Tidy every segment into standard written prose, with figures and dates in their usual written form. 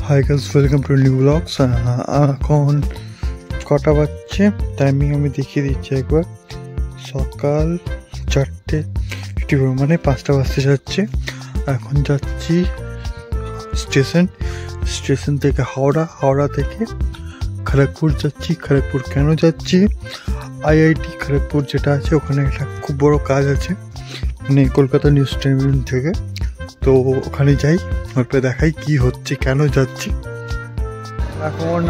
High guys, welcome to new blogs. এখন কটা বাজছে টাইমিং আমি দেখিয়ে দিচ্ছি একবার। সকাল 4:50 মানে 5টা বাজতে যাচ্ছে। এখন যাচ্ছি স্টেশন থেকে হাওড়া থেকে খড়গপুর যাচ্ছি। খড়গপুর কেন যাচ্ছি? আইআইটি খড়গপুর যেটা আছে ওখানে একটা খুব বড় কাজ আছে, মানে কলকাতা নিউজ ট্রিবিউন থেকে। তো ওখানে যাই, ওটা দেখাই কি হচ্ছে, কেন যাচ্ছি। এখন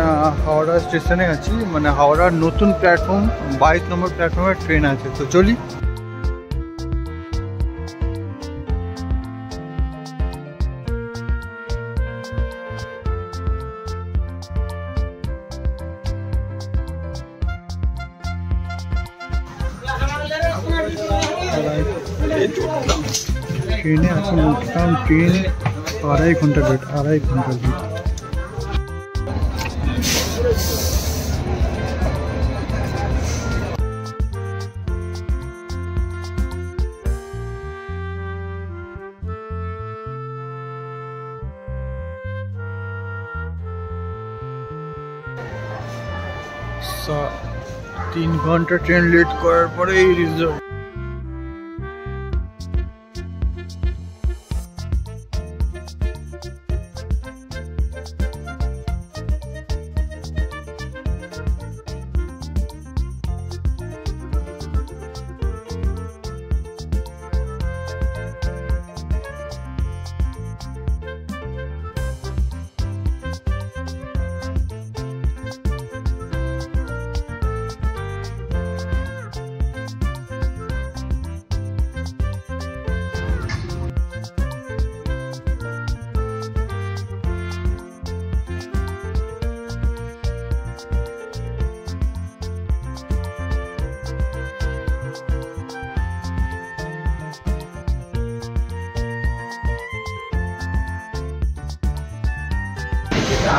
হাওড়া স্টেশনে আছি, মানে হাওড়ার নতুন প্ল্যাটফর্ম 22 নম্বর প্ল্যাটফর্মের ট্রেন আছে। তো চলি। ট্রেনে এখন উঠলাম, ট্রেন 2.5 ঘন্টা লেট। 3 ঘন্টা ট্রেন লেট করার পরে এই রিজাল্ট।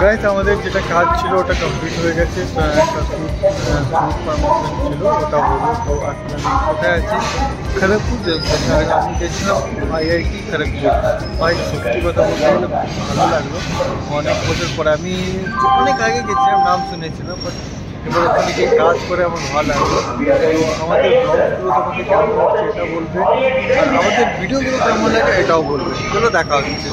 গাইস, আমাদের যেটা কাজ ছিল ওটা কমপ্লিট হয়ে গেছে। একটা পারমিশন ছিল, ওটা বলবো। তো আসলে আমি কোথায় আছি? খড়গপুর। আমি গেছিলাম আইআইটি খড়গপুর। ভাই সত্যি কথা বলতে গেলে ভালো লাগলো। অনেক বছর পরে, আমি অনেক আগে গেছিলাম, নাম শুনেছিলাম, বাট এবার ওখানে গিয়ে কাজ করে আমার ভালো লাগলো। আমাদের ব্লগগুলো তোমাকে কেমন লাগছে এটা বলবে, আর আমাদের ভিডিওগুলো কেমন লাগে এটাও বলবে। চলো দেখা হচ্ছে।